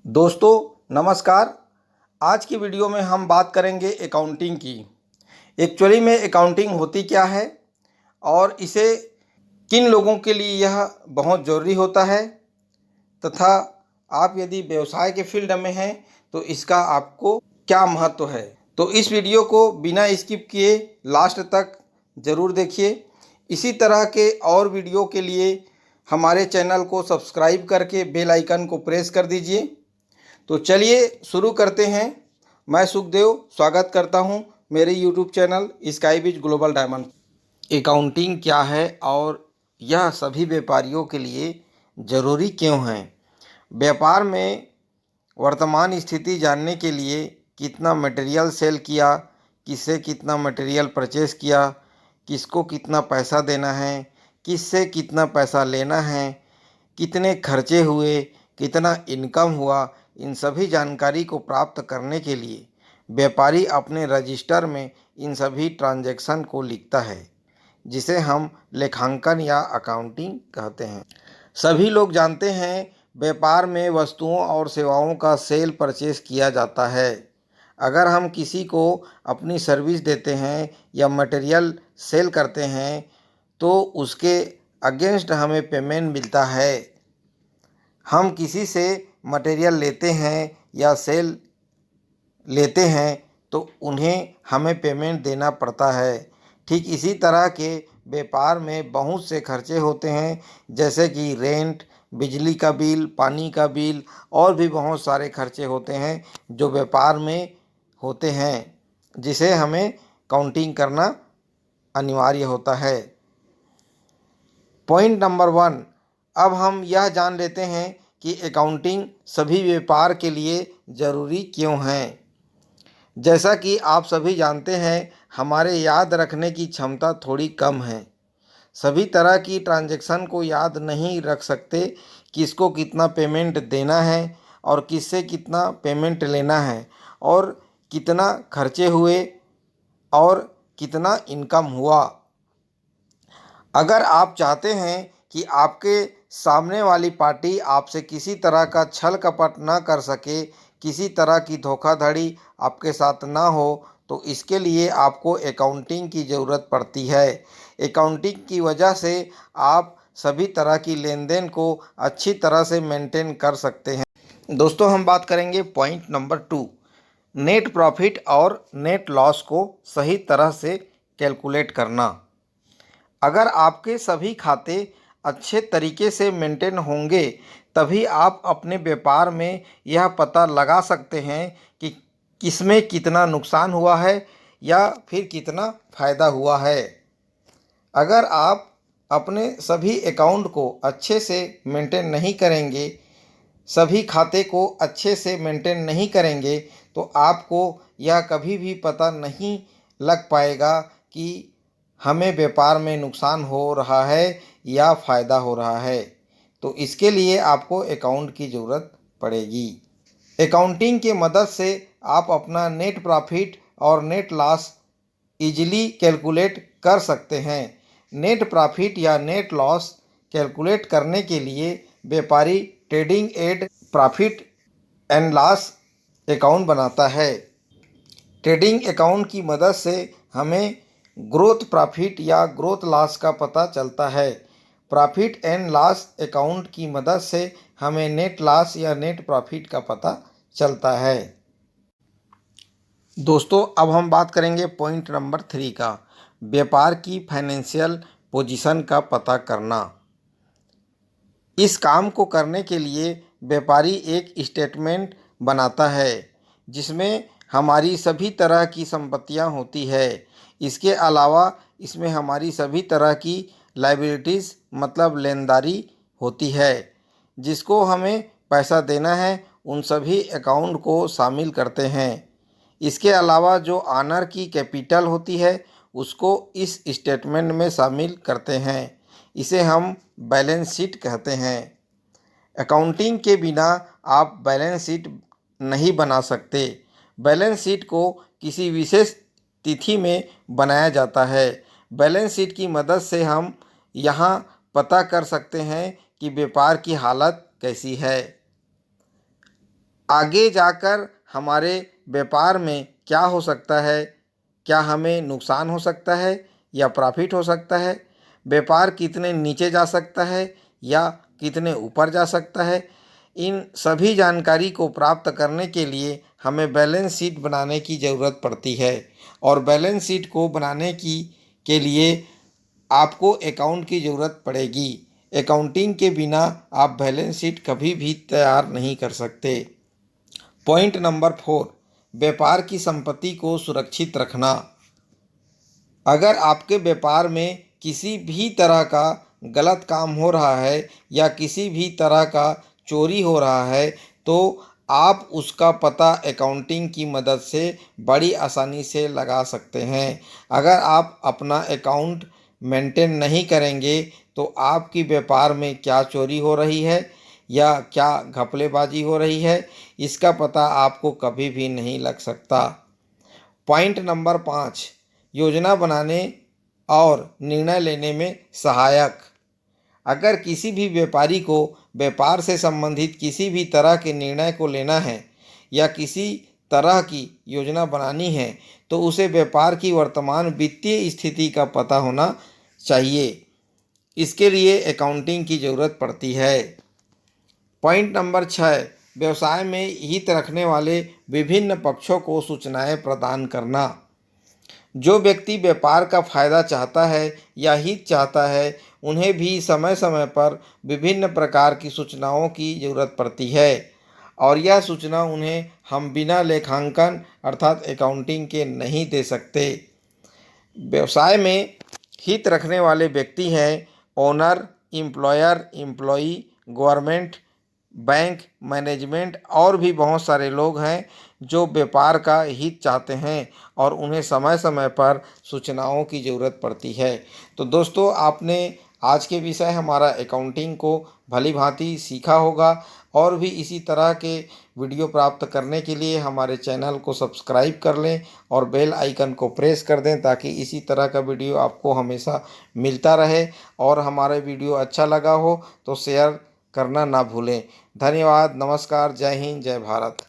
दोस्तों नमस्कार। आज की वीडियो में हम बात करेंगे अकाउंटिंग की। एक्चुअली में अकाउंटिंग होती क्या है और इसे किन लोगों के लिए यह बहुत ज़रूरी होता है, तथा आप यदि व्यवसाय के फील्ड में हैं तो इसका आपको क्या महत्व है। तो इस वीडियो को बिना स्किप किए लास्ट तक ज़रूर देखिए। इसी तरह के और वीडियो के लिए हमारे चैनल को सब्सक्राइब करके बेल आइकन को प्रेस कर दीजिए। तो चलिए शुरू करते हैं। मैं सुखदेव स्वागत करता हूं मेरे यूट्यूब चैनल स्काई बीच ग्लोबल डायमंड। अकाउंटिंग क्या है और यह सभी व्यापारियों के लिए ज़रूरी क्यों है। व्यापार में वर्तमान स्थिति जानने के लिए कितना मटेरियल सेल किया, किससे कितना मटेरियल परचेस किया, किसको कितना पैसा देना है, किससे कितना पैसा लेना है, कितने खर्चे हुए, कितना इनकम हुआ, इन सभी जानकारी को प्राप्त करने के लिए व्यापारी अपने रजिस्टर में इन सभी ट्रांजैक्शन को लिखता है, जिसे हम लेखांकन या अकाउंटिंग कहते हैं। सभी लोग जानते हैं व्यापार में वस्तुओं और सेवाओं का सेल परचेस किया जाता है। अगर हम किसी को अपनी सर्विस देते हैं या मटेरियल सेल करते हैं तो उसके अगेंस्ट हमें पेमेंट मिलता है। हम किसी से मटेरियल लेते हैं या सेल लेते हैं तो उन्हें हमें पेमेंट देना पड़ता है। ठीक इसी तरह के व्यापार में बहुत से खर्चे होते हैं, जैसे कि रेंट, बिजली का बिल, पानी का बिल और भी बहुत सारे खर्चे होते हैं जो व्यापार में होते हैं, जिसे हमें काउंटिंग करना अनिवार्य होता है। पॉइंट नंबर 1, अब हम यह जान लेते हैं कि अकाउंटिंग सभी व्यापार के लिए ज़रूरी क्यों है। जैसा कि आप सभी जानते हैं, हमारे याद रखने की क्षमता थोड़ी कम है। सभी तरह की ट्रांजैक्शन को याद नहीं रख सकते, किसको कितना पेमेंट देना है और किससे कितना पेमेंट लेना है, और कितना खर्चे हुए और कितना इनकम हुआ। अगर आप चाहते हैं कि आपके सामने वाली पार्टी आपसे किसी तरह का छल कपट ना कर सके, किसी तरह की धोखाधड़ी आपके साथ ना हो, तो इसके लिए आपको अकाउंटिंग की ज़रूरत पड़ती है। अकाउंटिंग की वजह से आप सभी तरह की लेन देन को अच्छी तरह से मेंटेन कर सकते हैं। दोस्तों हम बात करेंगे पॉइंट नंबर 2, नेट प्रॉफिट और नेट लॉस को सही तरह से कैलकुलेट करना। अगर आपके सभी खाते अच्छे तरीके से मेंटेन होंगे तभी आप अपने व्यापार में यह पता लगा सकते हैं कि किसमें कितना नुकसान हुआ है या फिर कितना फ़ायदा हुआ है। अगर आप अपने सभी अकाउंट को अच्छे से मेंटेन नहीं करेंगे, सभी खाते को अच्छे से मेंटेन नहीं करेंगे, तो आपको यह कभी भी पता नहीं लग पाएगा कि हमें व्यापार में नुकसान हो रहा है या फ़ायदा हो रहा है। तो इसके लिए आपको अकाउंट की ज़रूरत पड़ेगी। अकाउंटिंग के मदद से आप अपना नेट प्रॉफिट और नेट लॉस इजीली कैलकुलेट कर सकते हैं। नेट प्रॉफिट या नेट लॉस कैलकुलेट करने के लिए व्यापारी trading and profit and loss account बनाता है। ट्रेडिंग अकाउंट की मदद से हमें ग्रोथ प्रॉफिट या ग्रोथ लॉस का पता चलता है। प्रॉफिट एंड लॉस अकाउंट की मदद से हमें नेट लॉस या नेट प्रॉफिट का पता चलता है। दोस्तों अब हम बात करेंगे पॉइंट नंबर 3 का, व्यापार की फाइनेंशियल पोजीशन का पता करना। इस काम को करने के लिए व्यापारी एक स्टेटमेंट बनाता है जिसमें हमारी सभी तरह की संपत्तियां होती है। इसके अलावा इसमें हमारी सभी तरह की लायबिलिटीज़ मतलब लेनदारी होती है। जिसको हमें पैसा देना है उन सभी अकाउंट को शामिल करते हैं। इसके अलावा जो ऑनर की कैपिटल होती है उसको इस स्टेटमेंट में शामिल करते हैं। इसे हम बैलेंस शीट कहते हैं। अकाउंटिंग के बिना आप बैलेंस शीट नहीं बना सकते। बैलेंस शीट को किसी विशेष तिथि में बनाया जाता है। बैलेंस शीट की मदद से हम यहाँ पता कर सकते हैं कि व्यापार की हालत कैसी है। आगे जाकर हमारे व्यापार में क्या हो सकता है, क्या हमें नुकसान हो सकता है या प्रॉफिट हो सकता है, व्यापार कितने नीचे जा सकता है या कितने ऊपर जा सकता है। इन सभी जानकारी को प्राप्त करने के लिए हमें बैलेंस शीट बनाने की ज़रूरत पड़ती है और बैलेंस शीट को बनाने के लिए आपको अकाउंट की ज़रूरत पड़ेगी। अकाउंटिंग के बिना आप बैलेंस शीट कभी भी तैयार नहीं कर सकते। पॉइंट नंबर 4, व्यापार की संपत्ति को सुरक्षित रखना। अगर आपके व्यापार में किसी भी तरह का गलत काम हो रहा है या किसी भी तरह का चोरी हो रहा है तो आप उसका पता अकाउंटिंग की मदद से बड़ी आसानी से लगा सकते हैं। अगर आप अपना अकाउंट मेंटेन नहीं करेंगे तो आपकी व्यापार में क्या चोरी हो रही है या क्या घपलेबाजी हो रही है, इसका पता आपको कभी भी नहीं लग सकता। पॉइंट नंबर 5, योजना बनाने और निर्णय लेने में सहायक। अगर किसी भी व्यापारी को व्यापार से संबंधित किसी भी तरह के निर्णय को लेना है या किसी तरह की योजना बनानी है तो उसे व्यापार की वर्तमान वित्तीय स्थिति का पता होना चाहिए। इसके लिए अकाउंटिंग की ज़रूरत पड़ती है। पॉइंट नंबर 6, व्यवसाय में हित रखने वाले विभिन्न पक्षों को सूचनाएं प्रदान करना। जो व्यक्ति व्यापार का फायदा चाहता है या हित चाहता है उन्हें भी समय समय पर विभिन्न प्रकार की सूचनाओं की ज़रूरत पड़ती है और यह सूचना उन्हें हम बिना लेखांकन अर्थात अकाउंटिंग के नहीं दे सकते। व्यवसाय में हित रखने वाले व्यक्ति हैं owner, employer, employee, government, bank, management और भी बहुत सारे लोग हैं जो व्यापार का हित चाहते हैं और उन्हें समय समय पर सूचनाओं की ज़रूरत पड़ती है। तो दोस्तों, आपने आज के विषय हमारा अकाउंटिंग को भली भांति सीखा होगा और भी इसी तरह के वीडियो प्राप्त करने के लिए हमारे चैनल को सब्सक्राइब कर लें और बेल आइकन को प्रेस कर दें ताकि इसी तरह का वीडियो आपको हमेशा मिलता रहे। और हमारा वीडियो अच्छा लगा हो तो शेयर करना ना भूलें। धन्यवाद, नमस्कार, जय हिंद, जय भारत।